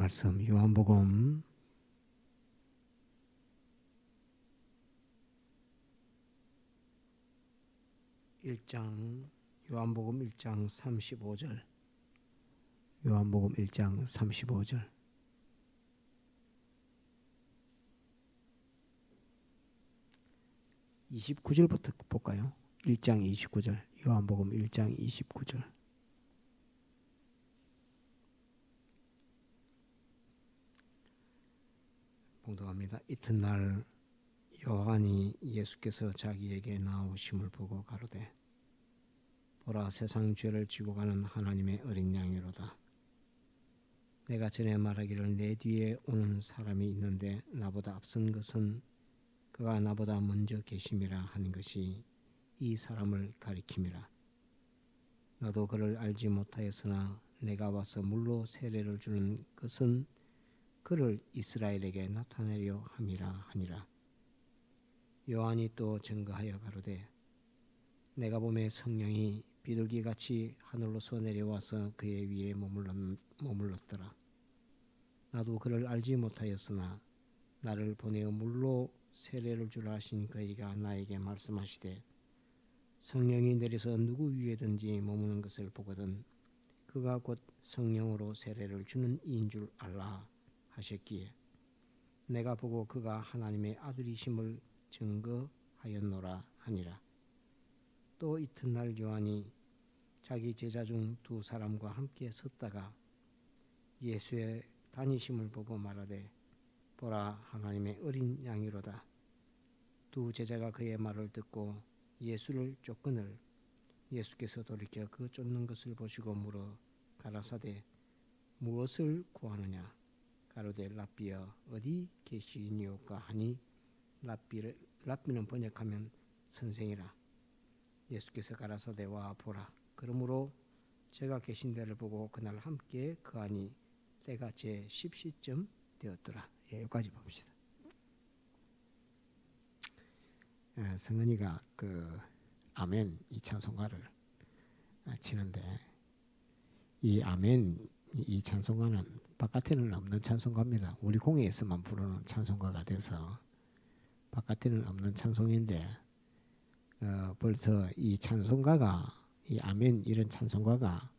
말씀 요한복음 1장 35절 요한복음 1장 35절 29절부터 볼까요? 1장 29절 요한복음 1장 29절 봉독합니다. 이튿날 요한이 예수께서 자기에게 나오심을 보고 가로되 보라 세상 죄를 지고 가는 하나님의 어린 양이로다. 내가 전에 말하기를 내 뒤에 오는 사람이 있는데 나보다 앞선 것은 그가 나보다 먼저 계심이라 하는 것이 이 사람을 가리킴이라. 나도 그를 알지 못하였으나 내가 와서 물로 세례를 주는 것은 그를 이스라엘에게 나타내려 함이라 하니라. 요한이 또 증거하여 가로되 내가 보매 성령이 비둘기같이 하늘로서 내려와서 그의 위에 머물렀더라. 나도 그를 알지 못하였으나 나를 보내어 물로 세례를 주라 하신 그이가 나에게 말씀하시되 성령이 내려서 누구 위에든지 머무는 것을 보거든 그가 곧 성령으로 세례를 주는 이인 줄 알라 하셨기에 내가 보고 그가 하나님의 아들이심을 증거하였노라 하니라. 또 이튿날 요한이 자기 제자 중 두 사람과 함께 섰다가 예수의 다니심을 보고 말하되 보라 하나님의 어린 양이로다. 두 제자가 그의 말을 듣고 예수를 쫓거늘 예수께서 돌이켜 그 쫓는 것을 보시고 물어 가라사대 무엇을 구하느냐. 가로되 랍비여 어디 계시니오까 하니 랍비는 번역하면 선생이라. 예수께서 가라사대 와 보라. 그러므로 제가 계신 데를 보고 그날 함께 그하니 때가 제 10시쯤 되었더라. 여기까지 봅시다. 성은이가 그 아멘 이 찬송가를 치는데 이 아멘 이 찬송가는 바깥에는 없는 찬송가입니다. 우리 공회에서만 부르는 찬송가가 돼서 바깥에는 없는 찬송인데 벌써 이 찬송가가 이 아멘 이런 찬송가가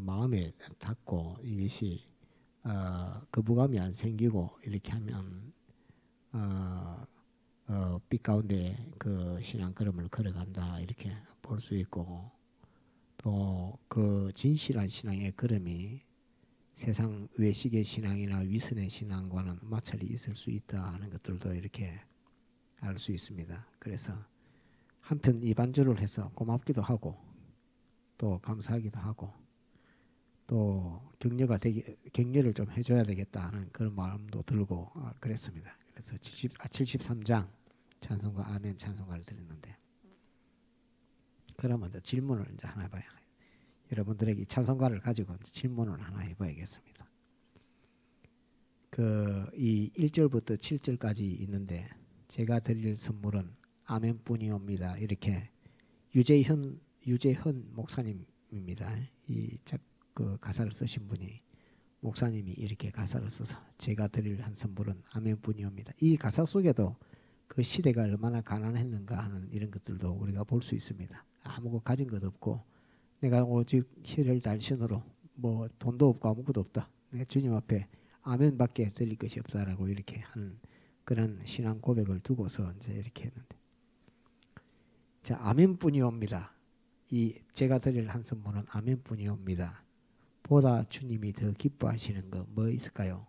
마음에 닿고 이것이 거부감이 안 생기고 이렇게 하면 빛 가운데 그 신앙 걸음을 걸어간다 이렇게 볼 수 있고 또 그 진실한 신앙의 걸음이 세상 외식의 신앙이나 위선의 신앙과는 마찰이 있을 수 있다 하는 것들도 이렇게 알 수 있습니다. 그래서 한편 이 반주를 해서 고맙기도 하고 또 감사하기도 하고 또 격려를 좀 해줘야 되겠다 하는 그런 마음도 들고 그랬습니다. 그래서 73장 찬송가 아멘 찬송가를 드렸는데 그러면 이제 질문을 이제 하나 해봐요. 여러분들에게 찬송가를 가지고 질문을 하나 해봐야겠습니다. 이 1절부터 7절까지 있는데 제가 드릴 선물은 아멘뿐이옵니다. 이렇게 유재현 목사님입니다. 그 가사를 쓰신 분이 목사님이 이렇게 가사를 써서 제가 드릴 한 선물은 아멘뿐이옵니다. 이 가사 속에도 그 시대가 얼마나 가난했는가 하는 이런 것들도 우리가 볼 수 있습니다. 아무것도 가진 것 없고 내가 오직 혈혈 단신으로 뭐 돈도 없고 아무것도 없다. 내가 주님 앞에 아멘밖에 드릴 것이 없다라고 이렇게 하는 그런 신앙 고백을 두고서 이제 이렇게 했는데 자 아멘뿐이옵니다. 이 제가 드릴 한 선물은 아멘뿐이옵니다. 보다 주님이 더 기뻐하시는 거 뭐 있을까요?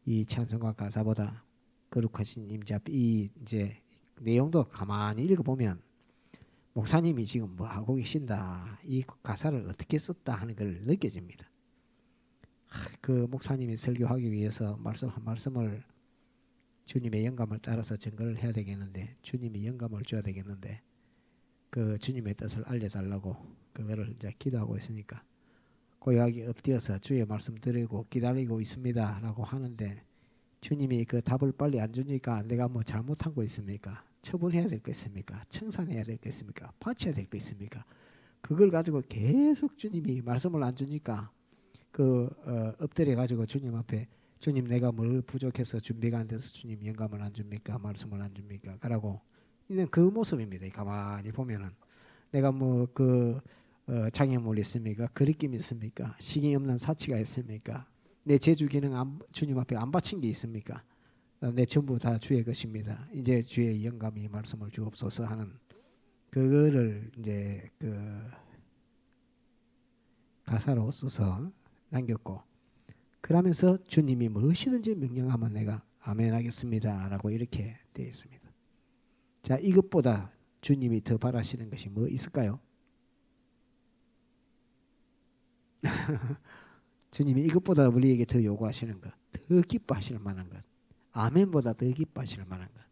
이 찬송가 가사보다 거룩하신 임재 앞에 이 이제 내용도 가만히 읽어보면 목사님이 지금 뭐 하고 계신다 이 가사를 어떻게 썼다 하는 걸 느껴집니다. 그 목사님이 설교하기 위해서 말씀 한 말씀을 주님의 영감을 따라서 증거를 해야 되겠는데 주님이 영감을 줘야 되겠는데 그 주님의 뜻을 알려달라고 그거를 이제 기도하고 있으니까 고요하게 엎드려서 주의 말씀 드리고 기다리고 있습니다 라고 하는데 주님이 그 답을 빨리 안 주니까 내가 뭐 잘못한 거 있습니까? 처분해야 될 거 있습니까? 청산해야 될 거 있습니까? 바쳐야 될 거 있습니까? 그걸 가지고 계속 주님이 말씀을 안 주니까 엎드려 가지고 주님 앞에 주님 내가 뭘 부족해서 준비가 안 돼서 주님 영감을 안 줍니까? 말씀을 안 줍니까? 그러고 있는 그 모습입니다. 가만히 보면은 내가 장애물이 있습니까? 그리낌이 있습니까? 식이 없는 사치가 있습니까? 내 제주 기능 주님 앞에 안 바친 게 있습니까? 내 전부 다 주의 것입니다. 이제 주의 영감이 말씀을 주옵소서 하는 그거를 이제 가사로 써서 남겼고, 그러면서 주님이 무엇이든지 명령하면 내가 아멘 하겠습니다 라고 이렇게 되어 있습니다. 자, 이것보다 주님이 더 바라시는 것이 뭐 있을까요? 주님이 이것보다 우리에게 더 요구하시는 것, 더 기뻐하실 만한 것, 아멘보다 더 기뻐하실 만한 것,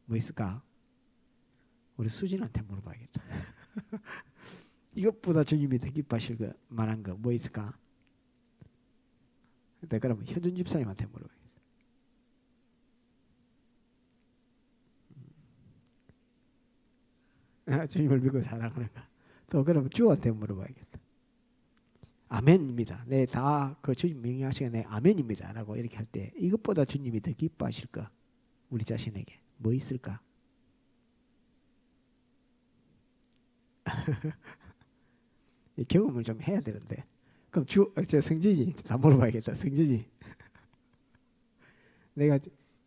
뭐 있을까? 우리 수진한테 물어봐야겠다. 이것보다 주님이 더 기뻐하실 만한 거 뭐 있을까? 그러면 현준 집사님한테 물어봐야겠다. 주님을 믿고 사랑하는가? 또 그러면 주한테 물어봐야겠다. 아멘입니다. 네, 다 그 주님 명령하시면 네, 아멘입니다. 라고 이렇게 할 때 이것보다 주님이 더 기뻐하실까? 우리 자신에게 뭐 있을까? 경험을 좀 해야 되는데. 그럼 저 성진이 다 물어봐야겠다. 성진이. 내가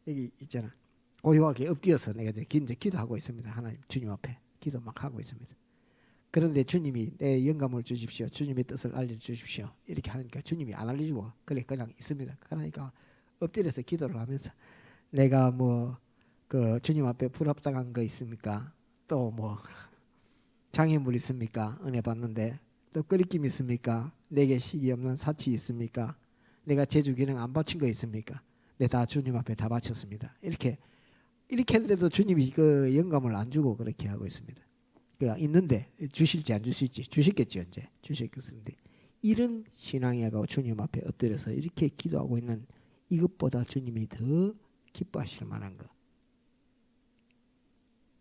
여기 있잖아. 고요하게 엎드려서 내가 이제 기도하고 있습니다. 하나님 주님 앞에 기도 막 하고 있습니다. 그런데 주님이 내 영감을 주십시오. 주님의 뜻을 알려주십시오. 이렇게 하니까 주님이 안 알려주고 그냥 있습니다. 그러니까 엎드려서 기도를 하면서 내가 주님 앞에 불합당한 거 있습니까? 또 장애물 있습니까? 은혜 받는데 또 끓이김 있습니까? 내게 식이 없는 사치 있습니까? 내가 제주 기능 안 바친 거 있습니까? 네, 다 주님 앞에 다 바쳤습니다. 이렇게 했는데도 주님이 그 영감을 안 주고 그렇게 하고 있습니다. 있는데 주실지 안 주실지 주시겠죠. 이제 주시겠는데 이런 신앙이고 주님 앞에 엎드려서 이렇게 기도하고 있는 이것보다 주님이 더 기뻐하실 만한 거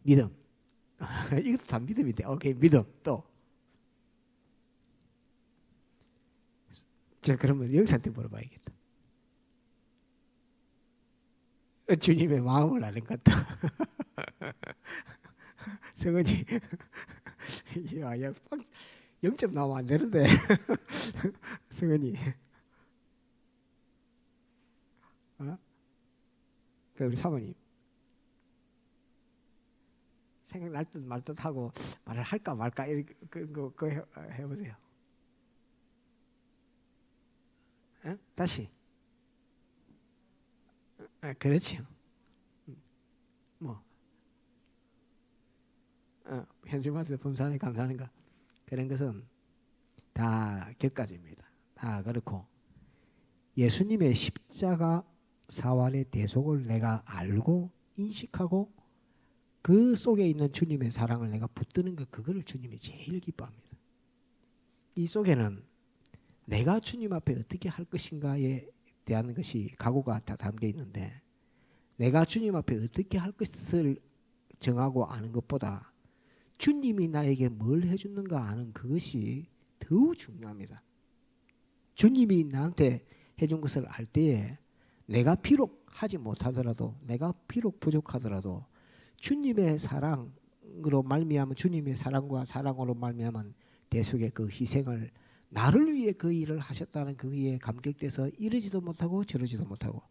믿음. 이것도 다 믿음인데 오케이 믿음. 또 자, 그러면 영사한테 물어봐야겠다. 주님의 마음을 아는 것다. 성은이 야 0점 나오면 안 되는데. 성은이 우리 사모님 생각날 듯 말 듯 하고 말을 할까 말까 이렇게 그거 해보세요. 다시. 그렇지요. 현실마다 범사하니 감사하는가 그런 것은 다 격가지입니다. 다 그렇고 예수님의 십자가 사활의 대속을 내가 알고 인식하고 그 속에 있는 주님의 사랑을 내가 붙드는 것, 그거를 주님이 제일 기뻐합니다. 이 속에는 내가 주님 앞에 어떻게 할 것인가에 대한 것이 각오가 다 담겨 있는데, 내가 주님 앞에 어떻게 할 것을 정하고 아는 것보다 주님이 나에게 뭘 해주는가 아는 그것이 더욱 중요합니다. 주님이 나한테 해준 것을 알 때에 내가 비록 하지 못하더라도, 내가 비록 부족하더라도 주님의 사랑으로 말미암은, 주님의 사랑과 사랑으로 말미암은 대속의 그 희생을, 나를 위해 그 일을 하셨다는 그에 감격돼서 이러지도 못하고 저러지도 못하고,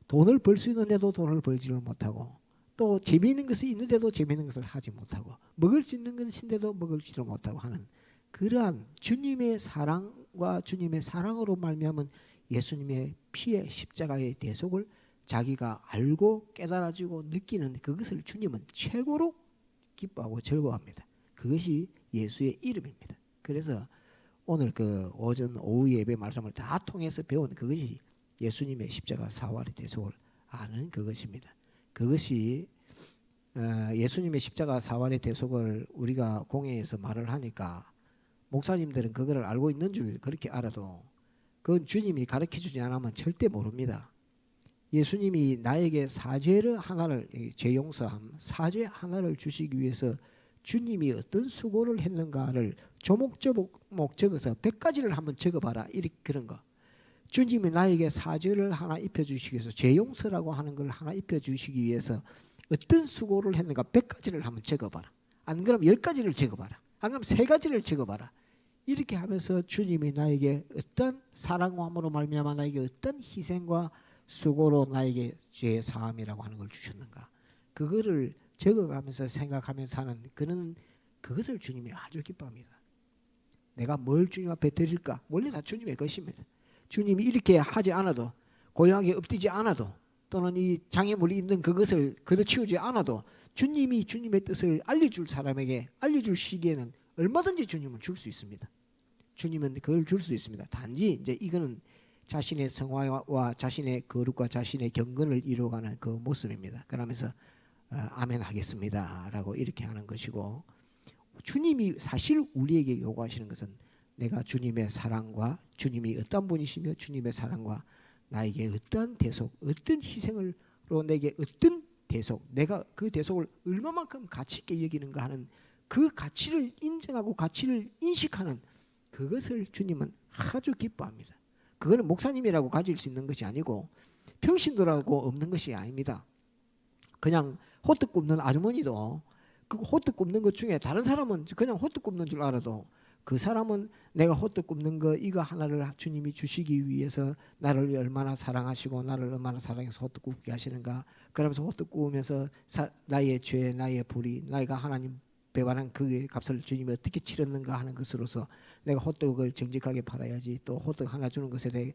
돈을 벌 수 있는데도 돈을 벌지를 못하고, 또 재미있는 것이 있는데도 재미있는 것을 하지 못하고, 먹을 수 있는 것인데도 먹을지를 못하고 하는 그러한 주님의 사랑과 주님의 사랑으로 말미암은 예수님의 피의 십자가의 대속을 자기가 알고 깨달아지고 느끼는 그것을 주님은 최고로 기뻐하고 즐거워합니다. 그것이 예수의 이름입니다. 그래서 오늘 그 오전 오후 예배 말씀을 다 통해서 배운 그것이 예수님의 십자가 사활의 대속을 아는 그것입니다. 그것이 예수님의 십자가 사활의 대속을 우리가 공회에서 말을 하니까 목사님들은 그거를 알고 있는 줄 그렇게 알아도 그건 주님이 가르쳐주지 않으면 절대 모릅니다. 예수님이 나에게 사죄를 하나를, 죄 용서함, 사죄 하나를 주시기 위해서 주님이 어떤 수고를 했는가를 조목조목 적어서 100가지를 한번 적어봐라. 이렇게 그런 거. 주님이 나에게 사죄를 하나 입혀주시기 위해서 죄용서라고 하는 걸 하나 입혀주시기 위해서 어떤 수고를 했는가 100가지를 한번 적어봐라. 안 그러면 10가지를 적어봐라. 안 그러면 3가지를 적어봐라. 이렇게 하면서 주님이 나에게 어떤 사랑함으로 말미암아 나에게 어떤 희생과 수고로 나에게 죄의 사함이라고 하는 걸 주셨는가. 그거를 적어가면서 생각하면서 하는 그것을 주님이 아주 기뻐합니다. 내가 뭘 주님 앞에 드릴까? 원래 다 주님의 것입니다. 주님이 이렇게 하지 않아도, 고요하게 엎드지 않아도, 또는 이 장애물이 있는 그것을 걷어치우지 않아도 주님이 주님의 뜻을 알려줄 사람에게 알려줄 시기에는 얼마든지 주님은 줄 수 있습니다. 주님은 그걸 줄 수 있습니다. 단지 이제 이거는 자신의 성화와 자신의 거룩과 자신의 경건을 이루어가는 그 모습입니다. 그러면서 아멘 하겠습니다 라고 이렇게 하는 것이고, 주님이 사실 우리에게 요구하시는 것은 내가 주님의 사랑과 주님이 어떤 분이시며 주님의 사랑과 나에게 어떤 대속, 어떤 희생으로 내게 어떤 대속, 내가 그 대속을 얼마만큼 가치 있게 여기는가 하는 그 가치를 인정하고 가치를 인식하는 그것을 주님은 아주 기뻐합니다. 그거는 목사님이라고 가질 수 있는 것이 아니고 평신도라고 없는 것이 아닙니다. 그냥 호떡 굽는 아주머니도 그 호떡 굽는 것 중에 다른 사람은 그냥 호떡 굽는 줄 알아도 그 사람은 내가 호떡 굽는 거 이거 하나를 주님이 주시기 위해서 나를 얼마나 사랑하시고 나를 얼마나 사랑해서 호떡 굽게 하시는가. 그러면서 호떡 구우면서 나의 죄, 나의 불의, 나이가 하나님 배반한 그 값을 주님이 어떻게 치렀는가 하는 것으로서 내가 호떡을 정직하게 팔아야지. 또 호떡 하나 주는 것에 대해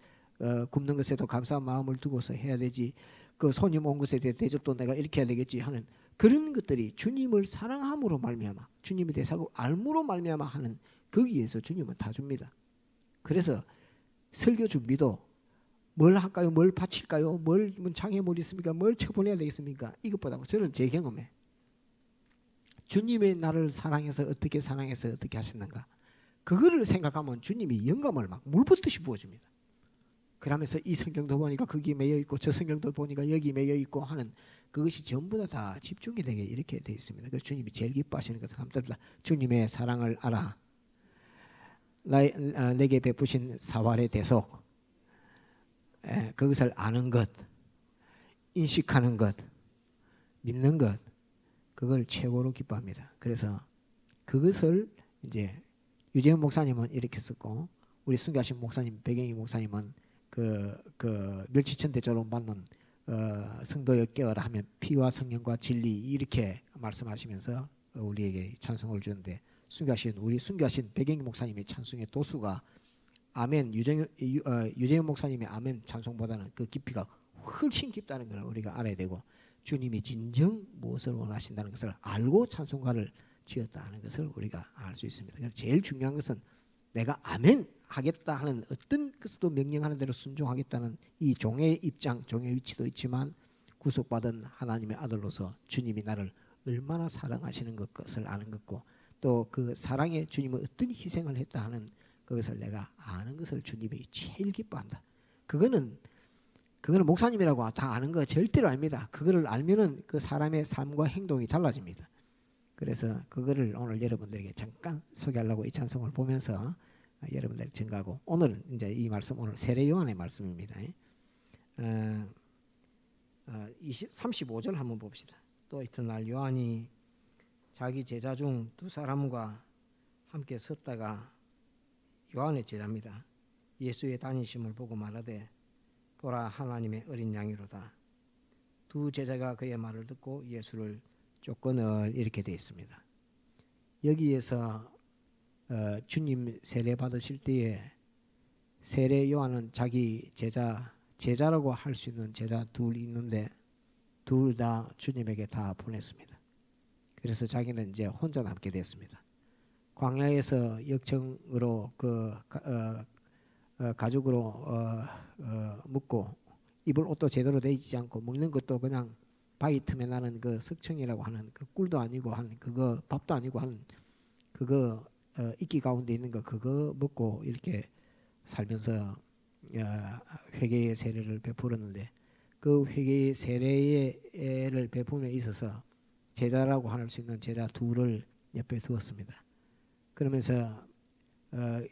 굽는 것에도 감사한 마음을 두고서 해야 되지. 그 손님 온 것에 대해 대접도 내가 이렇게 해야 되겠지 하는 그런 것들이 주님을 사랑함으로 말미암아 주님에 대해서 알므로 말미암아 하는 거기에서 주님은 다 줍니다. 그래서 설교 준비도 뭘 할까요? 뭘 바칠까요? 뭘 장애물 있습니까? 뭘 처분해야 되겠습니까? 이것보다 저는 제 경험에 주님의 나를 사랑해서 어떻게 하셨는가 그거를 생각하면 주님이 영감을 막 물붓듯이 부어줍니다. 그러면서 이 성경도 보니까 거기 매여 있고 저 성경도 보니까 여기 매여 있고 하는 그것이 전부 다 집중이 되게 이렇게 되어 있습니다. 그래서 주님이 제일 기뻐하시는 것은 함께 주님의 사랑을 알아. 내게 베푸신 사활의 대속, 그것을 아는 것, 인식하는 것, 믿는 것, 그걸 최고로 기뻐합니다. 그래서 그것을 이제 유재현 목사님은 이렇게 썼고, 우리 순교하신 목사님 백영희 목사님은 그 멸치천 대조로 받는 성도여 깨어라 하면 피와 성령과 진리 이렇게 말씀하시면서 우리에게 찬송을 주는데, 우리 순교하신 백영희 목사님의 찬송의 도수가 아멘 유재현 목사님의 아멘 찬송보다는 그 깊이가 훨씬 깊다는 걸 우리가 알아야 되고, 주님이 진정 무엇을 원하신다는 것을 알고 찬송가를 지었다는 것을 우리가 알 수 있습니다. 그래서 제일 중요한 것은 내가 아멘 하겠다 하는 어떤 것도 명령하는 대로 순종하겠다는 이 종의 입장, 종의 위치도 있지만 구속받은 하나님의 아들로서 주님이 나를 얼마나 사랑하시는 것을 아는 것고, 또 그 사랑에 주님은 어떤 희생을 했다 하는 그것을 내가 아는 것을 주님이 제일 기뻐한다. 그거는 목사님이라고 다 아는 거 절대로 아닙니다. 그거를 알면은 그 사람의 삶과 행동이 달라집니다. 그래서 그거를 오늘 여러분들에게 잠깐 소개하려고 이 찬송을 보면서 여러분들 증가하고, 오늘은 이제 이 말씀 오늘 세례 요한의 말씀입니다. 35절 한번 봅시다. 또 이튿날 요한이 자기 제자 중 두 사람과 함께 섰다가, 요한의 제자입니다. 예수의 다니심을 보고 말하되 보라 하나님의 어린 양이로다. 두 제자가 그의 말을 듣고 예수를 쫓거늘 이렇게 되어 있습니다. 여기에서 주님 세례 받으실 때에 세례 요한은 자기 제자라고 할 수 있는 제자 둘 있는데 둘 다 주님에게 다 보냈습니다. 그래서 자기는 이제 혼자 남게 됐습니다. 광야에서 역청으로 가죽으로 묶고 입을 옷도 제대로 되지 않고 먹는 것도 그냥 바위 틈에 나는 그 석청이라고 하는 그 꿀도 아니고 한 그거 밥도 아니고 한 그거 이끼 가운데 있는 거 그거 먹고 이렇게 살면서 회개의 세례를 베풀었는데, 그 회개의 세례를 베풀음에 있어서 제자라고 할 수 있는 제자 둘을 옆에 두었습니다. 그러면서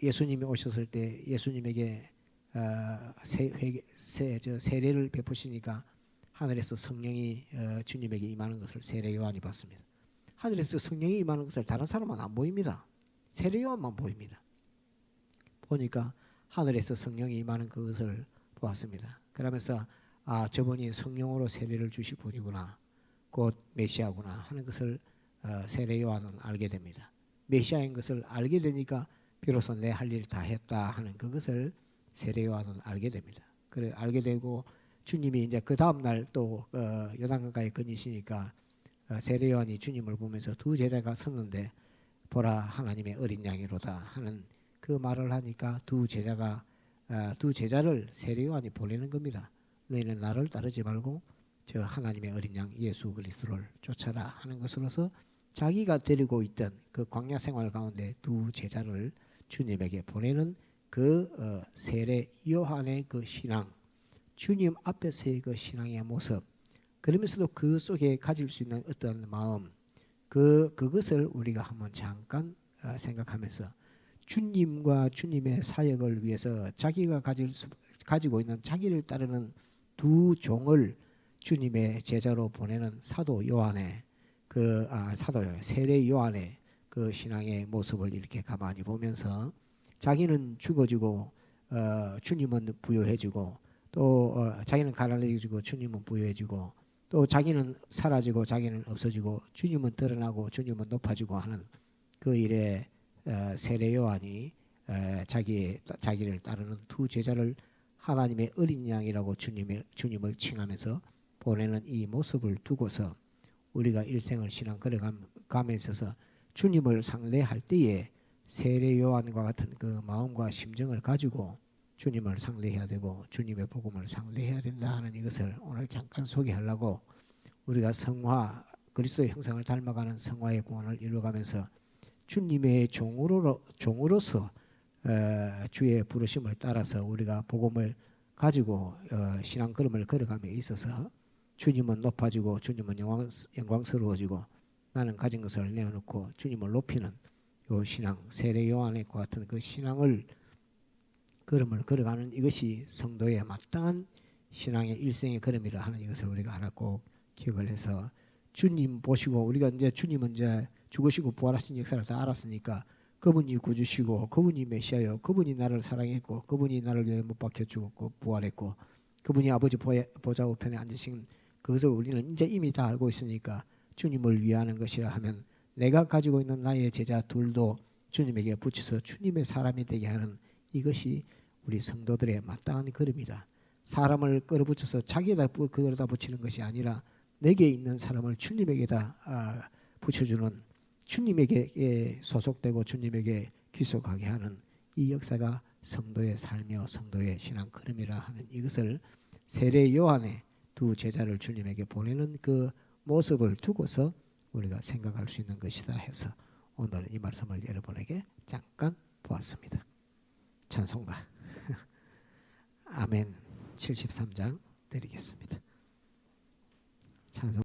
예수님이 오셨을 때 예수님에게 세례를 베푸시니까 하늘에서 성령이 주님에게 임하는 것을 세례 요한이 봤습니다. 하늘에서 성령이 임하는 것을 다른 사람은 안 보입니다. 세례 요한만 보입니다. 보니까 하늘에서 성령이 임하는 그것을 보았습니다. 그러면서 저분이 성령으로 세례를 주실 분이구나, 곧 메시아구나 하는 것을 세례 요한은 알게 됩니다. 메시아인 것을 알게 되니까 비로소 내 할 일 다 했다 하는 그것을 세례 요한은 알게 됩니다. 그래 알게 되고 주님이 이제 그 다음 날 또 요단강가에 건이시니까 세례 요한이 주님을 보면서 두 제자가 섰는데 보라 하나님의 어린 양이로다 하는 그 말을 하니까 두 제자를 세례 요한이 보내는 겁니다. 너희는 나를 따르지 말고 저 하나님의 어린 양 예수 그리스도를 쫓아라 하는 것으로서 자기가 데리고 있던 그 광야 생활 가운데 두 제자를 주님에게 보내는 그 세례 요한의 그 신앙, 주님 앞에서의 그 신앙의 모습, 그러면서도 그 속에 가질 수 있는 어떤 마음, 그것을 우리가 한번 잠깐 생각하면서 주님과 주님의 사역을 위해서 자기가 가지고 있는 자기를 따르는 두 종을 주님의 제자로 보내는 사도 요한의 세례 요한의 그 신앙의 모습을 이렇게 가만히 보면서 자기는 죽어지고 주님은 부여해지고 또 자기는 가난해지고 주님은 부여해지고 또 자기는 사라지고 자기는 없어지고 주님은 드러나고 주님은 높아지고 하는 그 일에 세례 요한이 자기를 따르는 두 제자를 하나님의 어린 양이라고 주님을 칭하면서 보내는 이 모습을 두고서 우리가 일생을 신앙 걸어감에 있어서 주님을 상대할 때에 세례 요한과 같은 그 마음과 심정을 가지고 주님을 상대해야 되고 주님의 복음을 상대해야 된다 하는 이것을 오늘 잠깐 소개하려고 우리가 성화, 그리스도의 형상을 닮아가는 성화의 구원을 이루어가면서 주님의 종으로서 주의 부르심을 따라서 우리가 복음을 가지고 신앙 걸음을 걸어감에 있어서 주님은 높아지고 주님은 영광스러워지고 나는 가진 것을 내어놓고 주님을 높이는 요 신앙, 세례 요한의 같은 그 신앙을 걸음을 걸어가는 이것이 성도의 마땅한 신앙의 일생의 걸음이라 하는 이것을 우리가 하나 꼭 기억을 해서 주님 보시고 우리가 이제 주님은 이제 죽으시고 부활하신 역사를 다 알았으니까 그분이 구주시고 그분이 메시아요, 그분이 나를 사랑했고 그분이 나를 위해 못 박혀 죽었고 부활했고 그분이 아버지 보좌 우편에 앉으신 그것을 우리는 이제 이미 다 알고 있으니까 주님을 위하는 것이라 하면 내가 가지고 있는 나의 제자 둘도 주님에게 붙여서 주님의 사람이 되게 하는 이것이 우리 성도들의 마땅한 걸음이다. 사람을 끌어붙여서 자기에다 그거다 붙이는 것이 아니라 내게 있는 사람을 주님에게다 붙여주는, 주님에게 소속되고 주님에게 귀속하게 하는 이 역사가 성도의 삶이요 성도의 신앙 걸음이라 하는 이것을 세례 요한의 두 제자를 주님에게 보내는 그 모습을 두고서 우리가 생각할 수 있는 것이다 해서 오늘은 이 말씀을 여러분에게 잠깐 보았습니다. 찬송가 아멘 73장 드리겠습니다.